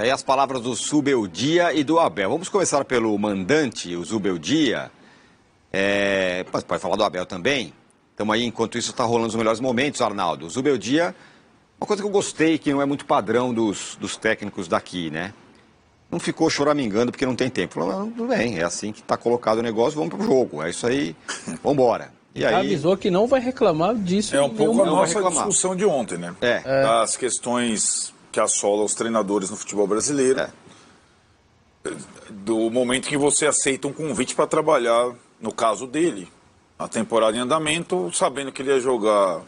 Aí as palavras do Zubeldia e do Abel. Vamos começar pelo mandante, o Zubeldia. Mas pode falar do Abel também. Estamos aí, enquanto isso está rolando os melhores momentos, Arnaldo. O Zubeldia, uma coisa que eu gostei, que não é muito padrão dos técnicos daqui, né? Não ficou choramingando porque não tem tempo. Falou, tudo bem, é assim que está colocado o negócio, vamos pro jogo. É isso aí, vamos embora. E aí avisou que não vai reclamar disso. É um pouco a nossa discussão de ontem, né? Das questões que assolam os treinadores no futebol brasileiro. Do momento que você aceita um convite para trabalhar, no caso dele, a temporada em andamento, sabendo que ele ia jogar,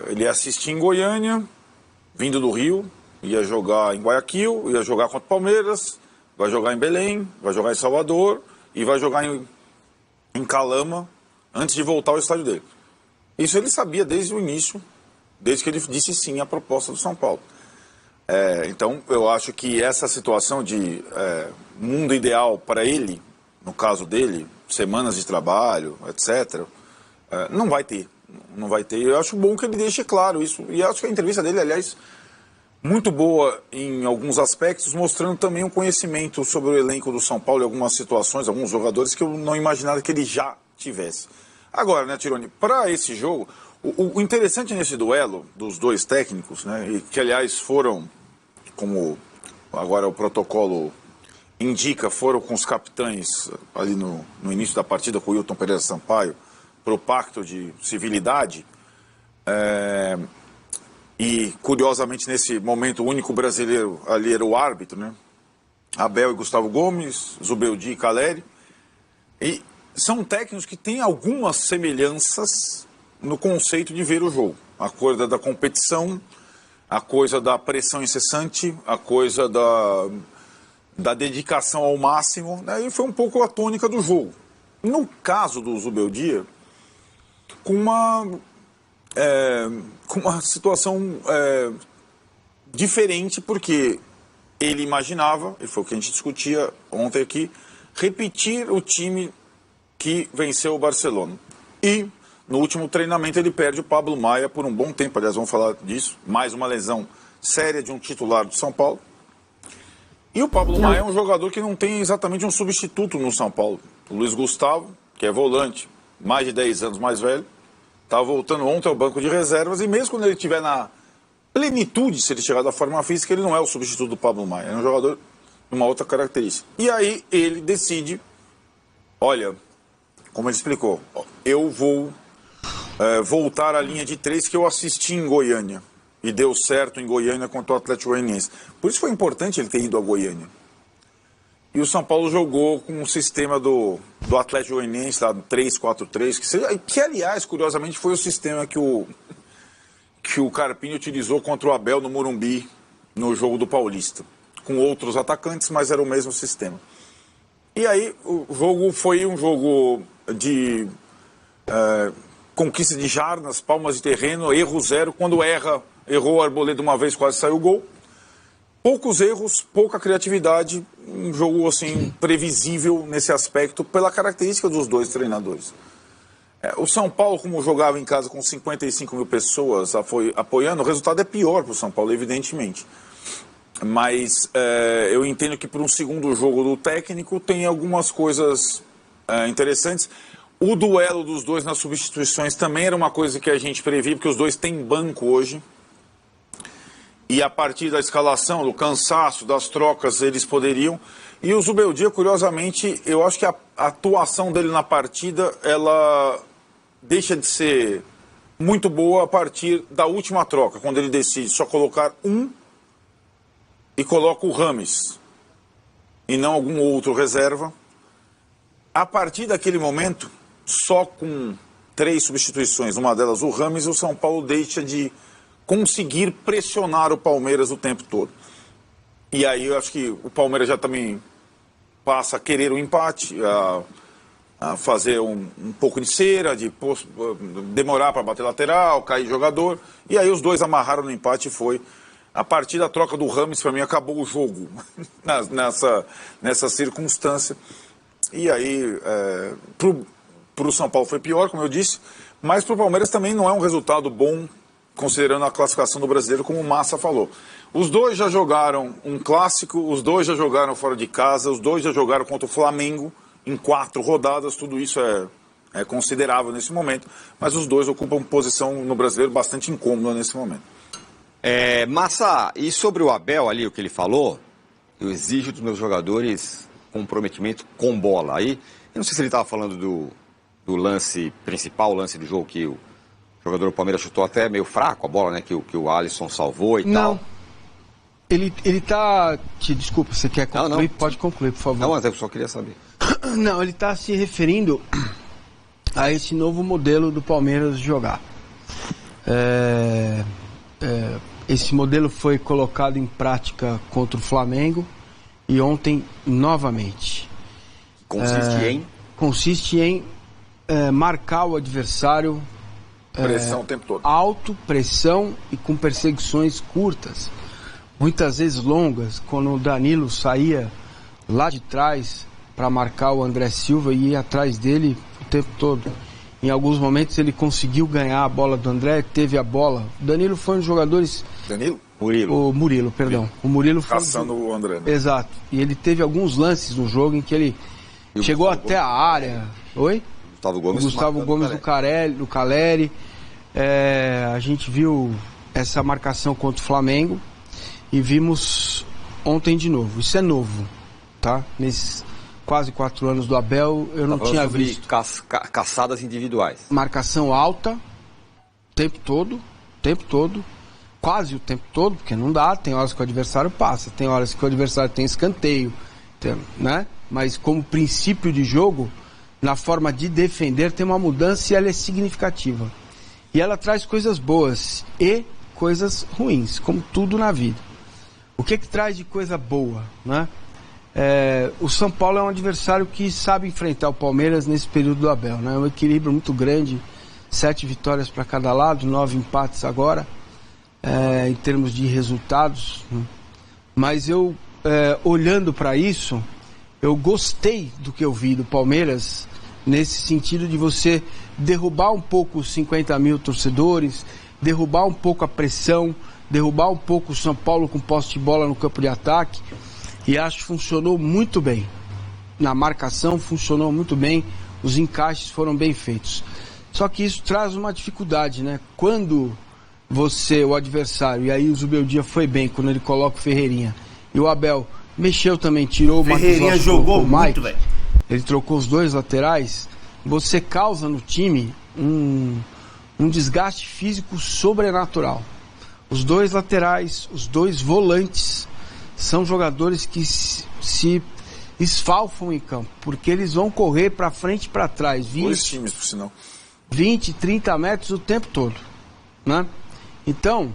ele ia assistir em Goiânia, vindo do Rio, ia jogar em Guayaquil, ia jogar contra o Palmeiras, vai jogar em Belém, vai jogar em Salvador e vai jogar em Calama antes de voltar ao estádio dele. Isso ele sabia desde o início, desde que ele disse sim à proposta do São Paulo. Então, eu acho que essa situação de mundo ideal para ele, no caso dele, semanas de trabalho, etc., não vai ter. Não vai ter. Eu acho bom que ele deixe claro isso. E acho que a entrevista dele, aliás, muito boa em alguns aspectos, mostrando também um conhecimento sobre o elenco do São Paulo e algumas situações, alguns jogadores que eu não imaginava que ele já tivesse. Agora, né, Tironi, para esse jogo, o interessante nesse duelo dos dois técnicos, né, e que aliás foram, como agora o protocolo indica, foram com os capitães ali no início da partida com o Wilton Pereira Sampaio, para o pacto de civilidade, e curiosamente nesse momento o único brasileiro ali era o árbitro, né, Abel e Gustavo Gomes, Zubeldia e Caleri, e são técnicos que têm algumas semelhanças no conceito de ver o jogo. A coisa da competição, a coisa da pressão incessante, a coisa da dedicação ao máximo, né? E foi um pouco a tônica do jogo. No caso do Zubeldia, com uma situação diferente, porque ele imaginava, e foi o que a gente discutia ontem aqui, repetir o time que venceu o Barcelona. E no último treinamento ele perde o Pablo Maia por um bom tempo, aliás, vamos falar disso, mais uma lesão séria de um titular do São Paulo. E o Pablo Maia é um jogador que não tem exatamente um substituto no São Paulo. O Luiz Gustavo, que é volante, mais de 10 anos mais velho, estava voltando ontem ao banco de reservas, e mesmo quando ele estiver na plenitude, se ele chegar da forma física, ele não é o substituto do Pablo Maia, é um jogador de uma outra característica. E aí ele decide, olha, como ele explicou, eu vou voltar à linha de 3 que eu assisti em Goiânia. E deu certo em Goiânia contra o Atlético Goianiense. Por isso foi importante ele ter ido a Goiânia. E o São Paulo jogou com o sistema do Atlético Goianiense, lá do 3-4-3, que aliás, curiosamente, foi o sistema que o Carpini utilizou contra o Abel no Morumbi, no jogo do Paulista. Com outros atacantes, mas era o mesmo sistema. E aí o jogo foi um jogo de conquista de jardas, palmas de terreno, erro zero. Quando errou o Arboleda uma vez, quase saiu o gol. Poucos erros, pouca criatividade, um jogo assim previsível nesse aspecto pela característica dos dois treinadores. O São Paulo, como jogava em casa com 55 mil pessoas apoiando, o resultado é pior para o São Paulo, evidentemente. Mas eu entendo que para um segundo jogo do técnico tem algumas coisas interessantes. O duelo dos dois nas substituições também era uma coisa que a gente previa, porque os dois têm banco hoje. E a partir da escalação, do cansaço, das trocas, eles poderiam. E o Zubeldia, curiosamente, eu acho que a atuação dele na partida, ela deixa de ser muito boa a partir da última troca, quando ele decide só colocar um e coloca o Rames e não algum outro reserva. A partir daquele momento, só com 3 substituições, uma delas o Rames, o São Paulo deixa de conseguir pressionar o Palmeiras o tempo todo. E aí eu acho que o Palmeiras já também passa a querer o empate, a fazer um pouco de cera, de demorar para bater lateral, cair jogador. E aí os dois amarraram no empate e foi. A partir da troca do Rames, para mim, acabou o jogo nessa circunstância. E aí, para o São Paulo foi pior, como eu disse, mas para o Palmeiras também não é um resultado bom considerando a classificação do brasileiro, como o Massa falou. Os dois já jogaram um clássico, os dois já jogaram fora de casa, os dois já jogaram contra o Flamengo em 4 rodadas, tudo isso é considerável nesse momento, mas os dois ocupam posição no brasileiro bastante incômoda nesse momento. Massa, e sobre o Abel ali, o que ele falou, eu exijo dos meus jogadores comprometimento com bola. Aí, eu não sei se ele estava falando do lance principal, o lance do jogo que o jogador do Palmeiras chutou até meio fraco a bola, né, que o Alisson salvou e tal. Não. Ele tá... Desculpa, você quer concluir? Não. Pode concluir, por favor. Não, mas eu só queria saber. Não, ele está se referindo a esse novo modelo do Palmeiras de jogar. Esse modelo foi colocado em prática contra o Flamengo e ontem novamente. Consiste em marcar o adversário Pressão o tempo todo. Alto, pressão e com perseguições curtas, muitas vezes longas. Quando o Danilo saía lá de trás para marcar o André Silva e ir atrás dele o tempo todo. Em alguns momentos ele conseguiu ganhar a bola do André, teve a bola. O Danilo foi um dos jogadores... Danilo? O Murilo, perdão. O Murilo foi... Caçando o André. Né? Exato. E ele teve alguns lances no jogo em que ele chegou até a área. Oi? Gustavo Gomes do Caleri. A gente viu essa marcação contra o Flamengo e vimos ontem de novo. Isso é novo, tá? Nesses quase 4 anos do Abel, eu não tinha visto. Caçadas individuais. Marcação alta, o tempo todo, quase o tempo todo, porque não dá, tem horas que o adversário passa, tem horas que o adversário tem escanteio, né? Mas como princípio de jogo, na forma de defender, tem uma mudança e ela é significativa. E ela traz coisas boas e coisas ruins, como tudo na vida. O que traz de coisa boa, né? O São Paulo é um adversário que sabe enfrentar o Palmeiras nesse período do Abel, né? É um equilíbrio muito grande, 7 vitórias para cada lado, 9 empates agora, em termos de resultados. Né? Mas eu, olhando para isso, eu gostei do que eu vi do Palmeiras, nesse sentido de você derrubar um pouco os 50 mil torcedores, derrubar um pouco a pressão, derrubar um pouco o São Paulo com posse de bola no campo de ataque. E acho que funcionou muito bem. Na marcação funcionou muito bem, os encaixes foram bem feitos. Só que isso traz uma dificuldade, né? Quando o adversário, e aí o Zubeldia foi bem, quando ele coloca o Ferreirinha, e o Abel mexeu também, tirou o Ferreirinha jogou muito, velho. Ele trocou os 2 laterais, você causa no time um desgaste físico sobrenatural. Os 2 laterais, os 2 volantes, são jogadores que se esfalfam em campo, porque eles vão correr para frente e para trás, 2 times, por sinal. 20, 30 metros o tempo todo, né? Então,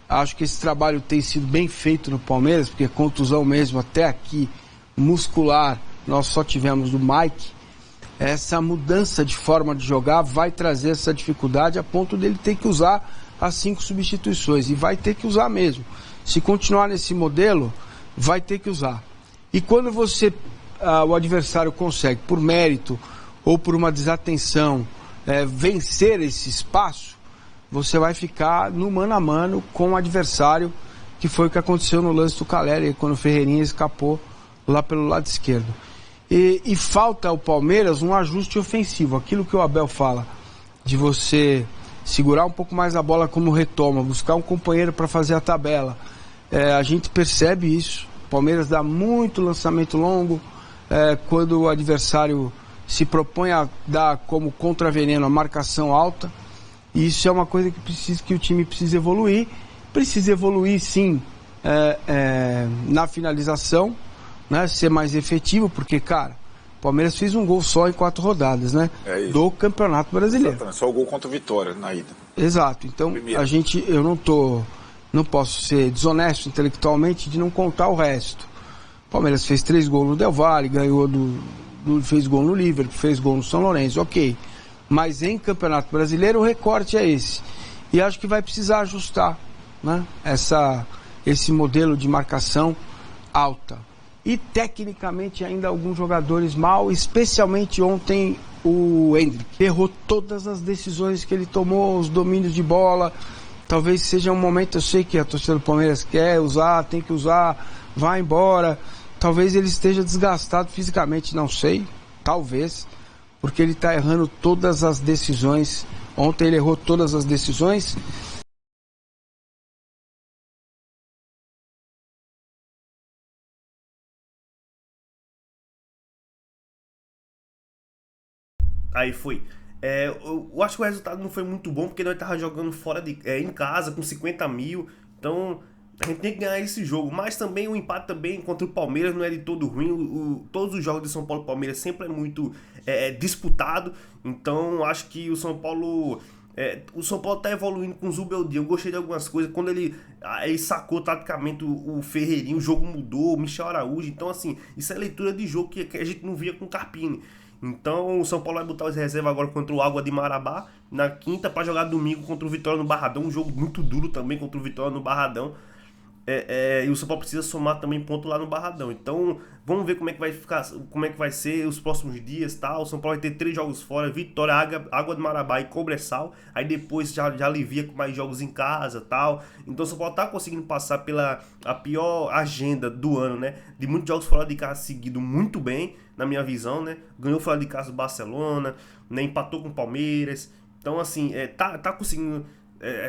acho que esse trabalho tem sido bem feito no Palmeiras, porque contusão mesmo até aqui, muscular, nós só tivemos do Mike. Essa mudança de forma de jogar vai trazer essa dificuldade a ponto dele ter que usar as 5 substituições, e vai ter que usar mesmo. Se continuar nesse modelo, vai ter que usar. E quando o adversário consegue, por mérito ou por uma desatenção, vencer esse espaço, você vai ficar no mano a mano com o adversário, que foi o que aconteceu no lance do Caleri, quando o Ferreirinha escapou lá pelo lado esquerdo. E falta ao Palmeiras um ajuste ofensivo, aquilo que o Abel fala, de você segurar um pouco mais a bola como retoma, buscar um companheiro para fazer a tabela. A gente percebe isso. O Palmeiras dá muito lançamento longo, quando o adversário se propõe a dar como contraveneno a marcação alta. E isso é uma coisa que o time precisa evoluir. Precisa evoluir, sim, na finalização, né, ser mais efetivo, porque, cara, o Palmeiras fez um gol só em 4 rodadas, né? Do Campeonato Brasileiro. Exatamente, só o gol contra o Vitória na ida. Exato. Então, eu não posso ser desonesto intelectualmente de não contar o resto. O Palmeiras fez 3 gols no Del Valle, ganhou fez gol no Liverpool, fez gol no São Lourenço, ok. Mas em Campeonato Brasileiro o recorte é esse. E acho que vai precisar ajustar, né, esse modelo de marcação alta. E tecnicamente ainda alguns jogadores mal, especialmente ontem o Endrick errou todas as decisões que ele tomou, os domínios de bola. Talvez seja um momento, eu sei que a torcida do Palmeiras quer usar, tem que usar, vai embora. Talvez ele esteja desgastado fisicamente, não sei, talvez, porque ele está errando todas as decisões. Ontem ele errou todas as decisões. Aí foi. Eu acho que o resultado não foi muito bom, porque nós tava jogando fora em casa com 50 mil. Então a gente tem que ganhar esse jogo. Mas também o empate também contra o Palmeiras não é de todo ruim. Todos os jogos de São Paulo e Palmeiras sempre é muito disputado. Então acho que o São Paulo tá evoluindo com o Zubeldia. Eu gostei de algumas coisas. Quando ele sacou taticamente o Ferreirinho, o jogo mudou, o Michel Araújo. Então assim, isso é leitura de jogo que a gente não via com o Carpini. Então o São Paulo vai botar as reservas agora contra o Água de Marabá na quinta para jogar domingo contra o Vitória no Barradão. Um jogo muito duro também contra o Vitória no Barradão. E o São Paulo precisa somar também ponto lá no Barradão. Então vamos ver como é que vai ficar, como é que vai ser os próximos dias, tá? O São Paulo vai ter 3 jogos fora: Vitória, Água de Marabá e Cobressal. Aí depois já alivia com mais jogos em casa, tal. Então o São Paulo tá conseguindo passar pela a pior agenda do ano, né? De muitos jogos fora de casa seguido muito bem, na minha visão, né? Ganhou fora de casa do Barcelona, né? Empatou com o Palmeiras. Então assim, tá conseguindo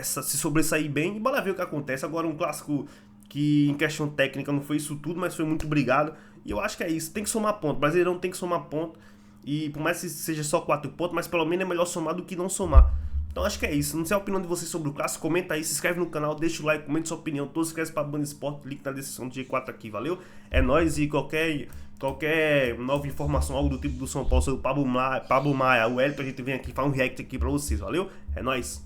se sobressair bem. E bora ver o que acontece. Agora um clássico que em questão técnica não foi isso tudo, mas foi muito brigado. E eu acho que é isso, tem que somar ponto. O Brasileirão tem que somar ponto. E por mais que seja só 4 pontos, mas pelo menos é melhor somar do que não somar. Então acho que é isso. Não sei a opinião de vocês sobre o clássico. Comenta aí, se inscreve no canal, deixa o like, comenta sua opinião. Todos se inscreve para a Band Esporte, link na descrição do G4 aqui, valeu? É nóis. E qualquer nova informação, algo do tipo do São Paulo, sobre o Pablo Maia, o Elton, a gente vem aqui, faz um react aqui pra vocês, valeu? É nóis.